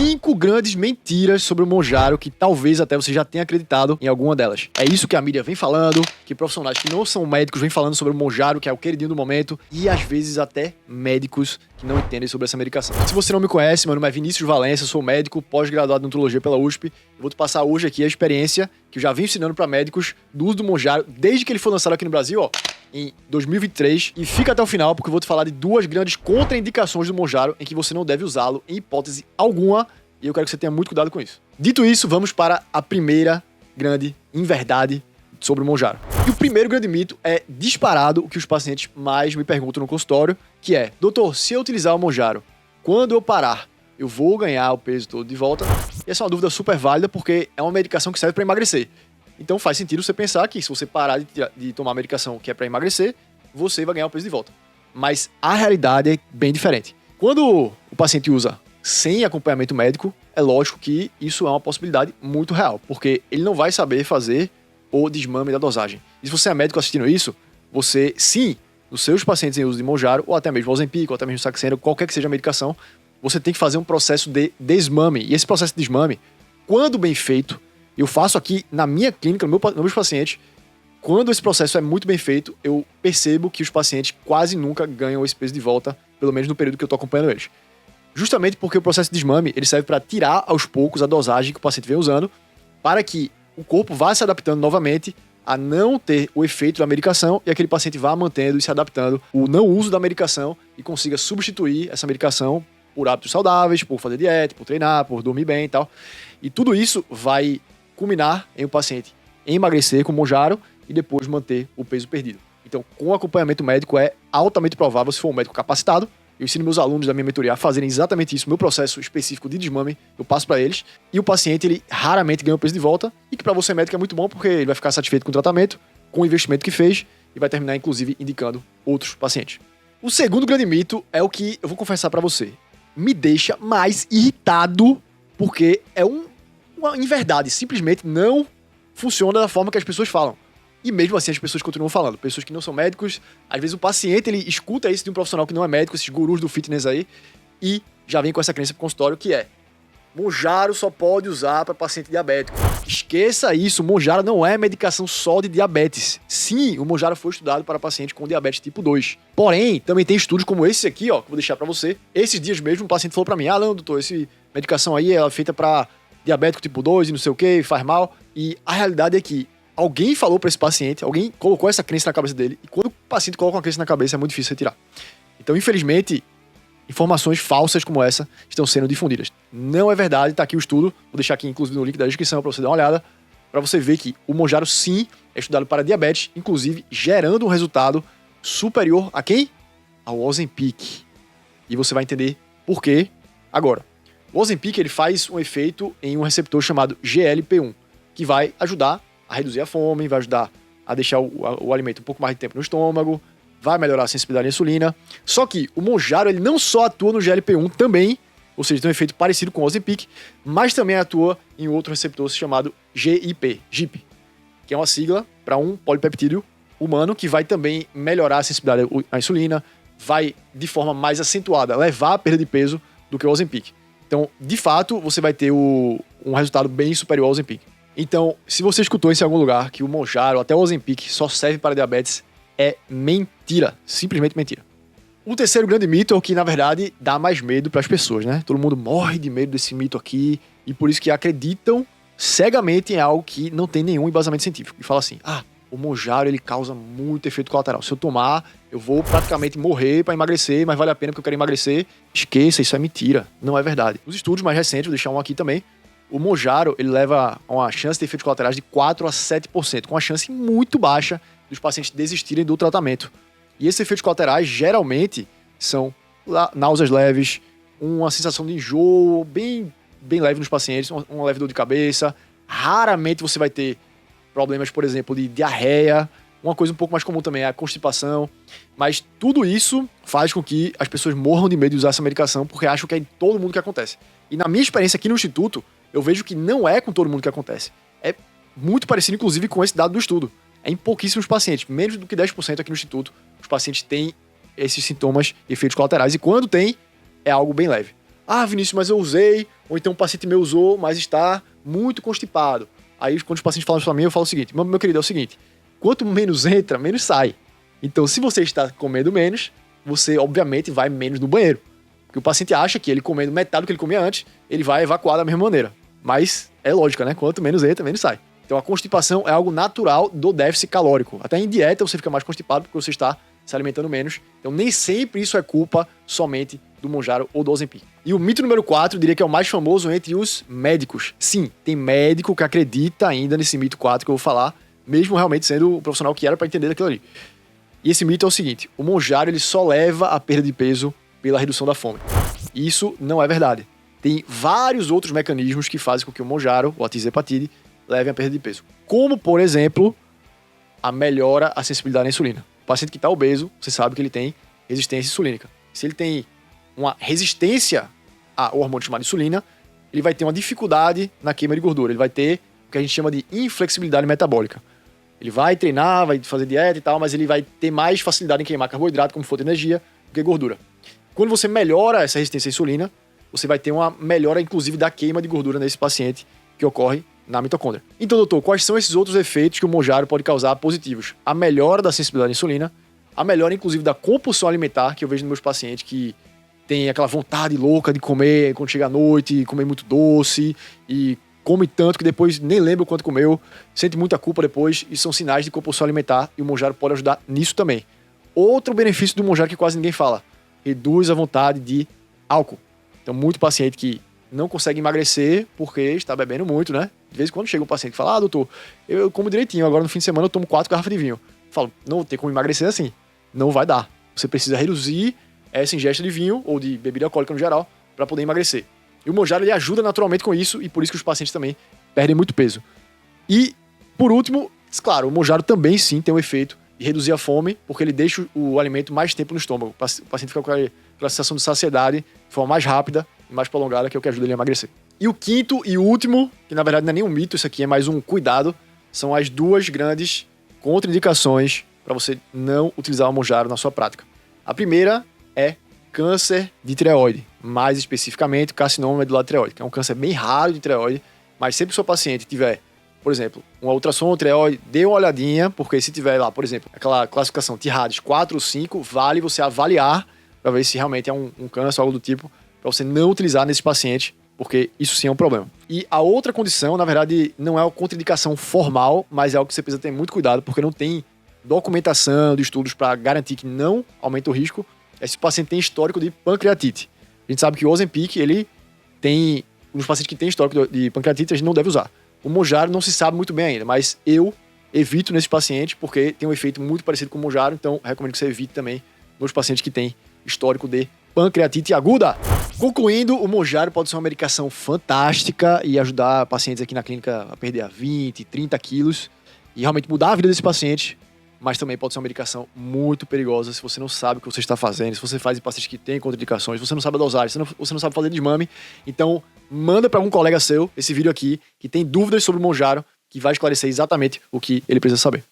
5 grandes mentiras sobre o Monjaro que talvez até você já tenha acreditado em alguma delas. É isso que a mídia vem falando, que profissionais que não são médicos vêm falando sobre o Monjaro, que é o queridinho do momento, e às vezes até médicos que não entendem sobre essa medicação. Se você não me conhece, meu nome é Vinícius Valença, sou médico, pós-graduado em odontologia pela USP. Eu vou te passar hoje aqui a experiência que eu já venho ensinando para médicos do uso do Monjaro desde que ele foi lançado aqui no Brasil, ó, em 2023. E fica até o final, porque eu vou te falar de 2 grandes contraindicações do Monjaro em que você não deve usá-lo em hipótese alguma, e eu quero que você tenha muito cuidado com isso. Dito isso, vamos para a primeira grande inverdade sobre o Monjaro. E o primeiro grande mito é disparado o que os pacientes mais me perguntam no consultório, que é: doutor, se eu utilizar o Monjaro, quando eu parar, eu vou ganhar o peso todo de volta? E essa é uma dúvida super válida, porque é uma medicação que serve para emagrecer. Então faz sentido você pensar que se você parar de tomar a medicação que é para emagrecer, você vai ganhar o peso de volta. Mas a realidade é bem diferente. Quando o paciente usa sem acompanhamento médico, é lógico que isso é uma possibilidade muito real, porque ele não vai saber fazer o desmame da dosagem. E se você é médico assistindo isso, você, sim, nos seus pacientes em uso de Monjaro, ou até mesmo Ozempic, ou até mesmo Saxenda, qualquer que seja a medicação, você tem que fazer um processo de desmame. E esse processo de desmame, quando bem feito, eu faço aqui na minha clínica, nos meus pacientes, quando esse processo é muito bem feito, eu percebo que os pacientes quase nunca ganham esse peso de volta, pelo menos no período que eu estou acompanhando eles. Justamente porque o processo de desmame, ele serve para tirar aos poucos a dosagem que o paciente vem usando, para que o corpo vá se adaptando novamente a não ter o efeito da medicação e aquele paciente vá mantendo e se adaptando o não uso da medicação e consiga substituir essa medicação por hábitos saudáveis, por fazer dieta, por treinar, por dormir bem e tal. E tudo isso vai culminar em o paciente emagrecer com o Monjaro e depois manter o peso perdido. Então, com acompanhamento médico é altamente provável, se for um médico capacitado. Eu ensino meus alunos da minha mentoria a fazerem exatamente isso, meu processo específico de desmame, eu passo para eles, e o paciente, ele raramente ganha o peso de volta, e que para você médico é muito bom, porque ele vai ficar satisfeito com o tratamento, com o investimento que fez, e vai terminar, inclusive, indicando outros pacientes. O segundo grande mito é o que eu vou confessar para você. Me deixa mais irritado, porque é uma inverdade, simplesmente não funciona da forma que as pessoas falam. E mesmo assim as pessoas continuam falando. Pessoas que não são médicos, às vezes o paciente ele escuta isso de um profissional que não é médico, esses gurus do fitness aí, e já vem com essa crença pro consultório que é: Monjaro só pode usar para paciente diabético. Esqueça isso, Monjaro não é medicação só de diabetes. Sim, o Monjaro foi estudado para paciente com diabetes tipo 2. Porém, também tem estudos como esse aqui, ó, que eu vou deixar para você. Esses dias mesmo um paciente falou para mim: não, doutor, essa medicação aí é feita para diabético tipo 2 e não sei o que, faz mal. E a realidade é que alguém falou para esse paciente, alguém colocou essa crença na cabeça dele, e quando o paciente coloca uma crença na cabeça é muito difícil retirar. Então, infelizmente, informações falsas como essa estão sendo difundidas. Não é verdade, tá aqui o estudo, vou deixar aqui inclusive no link da descrição para você dar uma olhada, para você ver que o Monjaro sim é estudado para diabetes, inclusive gerando um resultado superior a quem? Ao Ozempic. E você vai entender por quê agora. O Ozempic, ele faz um efeito em um receptor chamado GLP-1, que vai ajudar a reduzir a fome, vai ajudar a deixar o alimento um pouco mais de tempo no estômago, vai melhorar a sensibilidade à insulina. Só que o Monjaro, ele não só atua no GLP-1 também, ou seja, tem um efeito parecido com o Ozempic, mas também atua em outro receptor chamado GIP, que é uma sigla para um polipeptídeo humano que vai também melhorar a sensibilidade à insulina, vai de forma mais acentuada levar a perda de peso do que o Ozempic. Então, de fato, você vai ter um resultado bem superior ao Ozempic. Então, se você escutou isso em algum lugar que o Monjaro, até o Ozempic, só serve para diabetes, é mentira. Simplesmente mentira. O terceiro grande mito é o que, na verdade, dá mais medo para as pessoas, né? Todo mundo morre de medo desse mito aqui, e por isso que acreditam cegamente em algo que não tem nenhum embasamento científico. E fala assim: o Monjaro, ele causa muito efeito colateral. Se eu tomar, eu vou praticamente morrer para emagrecer, mas vale a pena porque eu quero emagrecer. Esqueça, isso é mentira. Não é verdade. Os estudos mais recentes, vou deixar um aqui também, o Monjaro, ele leva a uma chance de efeitos colaterais de 4 a 7%, com uma chance muito baixa dos pacientes desistirem do tratamento. E esses efeitos colaterais, geralmente, são náuseas leves, uma sensação de enjoo bem leve nos pacientes, uma leve dor de cabeça. Raramente você vai ter problemas, por exemplo, de diarreia. Uma coisa um pouco mais comum também é a constipação. Mas tudo isso faz com que as pessoas morram de medo de usar essa medicação, porque acham que é em todo mundo que acontece. E na minha experiência aqui no Instituto, eu vejo que não é com todo mundo que acontece. É muito parecido, inclusive, com esse dado do estudo. É em pouquíssimos pacientes, menos do que 10% aqui no Instituto, os pacientes têm esses sintomas e efeitos colaterais. E quando tem, é algo bem leve. Ah, Vinícius, mas eu usei, ou então o paciente meu usou, mas está muito constipado. Aí, quando os pacientes falam isso pra mim, eu falo o seguinte: meu querido, é o seguinte, quanto menos entra, menos sai. Então, se você está comendo menos, você, obviamente, vai menos no banheiro. Porque o paciente acha que ele comendo metade do que ele comia antes, ele vai evacuar da mesma maneira. Mas é lógica, né? Quanto menos entra, menos sai. Então, a constipação é algo natural do déficit calórico. Até em dieta você fica mais constipado porque você está se alimentando menos. Então, nem sempre isso é culpa somente do Mounjaro ou do Ozempic. E o mito número 4, eu diria que é o mais famoso entre os médicos. Sim, tem médico que acredita ainda nesse mito 4 que eu vou falar, mesmo realmente sendo o profissional que era para entender daquilo ali. E esse mito é o seguinte: o Mounjaro ele só leva a perda de peso pela redução da fome. Isso não é verdade. Tem vários outros mecanismos que fazem com que o Mounjaro, ou a tirzepatide, levem a perda de peso. Como, por exemplo, a melhora a sensibilidade à insulina. O paciente que está obeso, você sabe que ele tem resistência insulínica. Se ele tem uma resistência ao hormônio chamado insulina, ele vai ter uma dificuldade na queima de gordura. Ele vai ter o que a gente chama de inflexibilidade metabólica. Ele vai treinar, vai fazer dieta e tal, mas ele vai ter mais facilidade em queimar carboidrato como fonte de energia do que gordura. Quando você melhora essa resistência à insulina, você vai ter uma melhora, inclusive, da queima de gordura nesse paciente que ocorre na mitocôndria. Então, doutor, quais são esses outros efeitos que o Mounjaro pode causar positivos? A melhora da sensibilidade à insulina, a melhora, inclusive, da compulsão alimentar, que eu vejo nos meus pacientes que tem aquela vontade louca de comer quando chega à noite, comer muito doce e come tanto que depois nem lembra o quanto comeu, sente muita culpa depois, e são sinais de compulsão alimentar, e o Mounjaro pode ajudar nisso também. Outro benefício do Mounjaro que quase ninguém fala: reduz a vontade de álcool. Então, muito paciente que não consegue emagrecer porque está bebendo muito, né? De vez em quando chega um paciente que fala: ah, doutor, eu como direitinho, agora no fim de semana eu tomo 4 garrafas de vinho. Eu falo: não tem como emagrecer assim, não vai dar. Você precisa reduzir essa ingesta de vinho ou de bebida alcoólica no geral para poder emagrecer. E o Mounjaro ele ajuda naturalmente com isso, e por isso que os pacientes também perdem muito peso. E, por último, claro, o Mounjaro também sim tem um efeito de reduzir a fome, porque ele deixa o alimento mais tempo no estômago. O paciente fica com aquela sensação de saciedade de forma mais rápida e mais prolongada, que é o que ajuda ele a emagrecer. E o quinto e último, que na verdade não é nem um mito, isso aqui é mais um cuidado, são as duas grandes contraindicações para você não utilizar o Mounjaro na sua prática. A primeira é câncer de tireoide, mais especificamente carcinoma medular tireoide, que é um câncer bem raro de tireoide, mas sempre que o seu paciente tiver, por exemplo, uma ultrassom tireoide, dê uma olhadinha, porque se tiver lá, por exemplo, aquela classificação TIRADS 4 ou 5, vale você avaliar para ver se realmente é um câncer ou algo do tipo, para você não utilizar nesse paciente, porque isso sim é um problema. E a outra condição, na verdade, não é uma contraindicação formal, mas é algo que você precisa ter muito cuidado, porque não tem documentação de estudos para garantir que não aumenta o risco. Esse paciente tem histórico de pancreatite. A gente sabe que o Ozempic, ele tem... Nos pacientes que têm histórico de pancreatite, a gente não deve usar. O Mounjaro não se sabe muito bem ainda, mas eu evito nesses pacientes porque tem um efeito muito parecido com o Mounjaro, então recomendo que você evite também nos pacientes que têm histórico de pancreatite aguda. Concluindo, o Mounjaro pode ser uma medicação fantástica e ajudar pacientes aqui na clínica a perder a 20, 30 quilos e realmente mudar a vida desse paciente, mas também pode ser uma medicação muito perigosa se você não sabe o que você está fazendo, se você faz em pacientes que têm contraindicações, se você não sabe a dosagem, se você não sabe fazer desmame. Então, manda para algum colega seu esse vídeo aqui que tem dúvidas sobre o Mounjaro, que vai esclarecer exatamente o que ele precisa saber.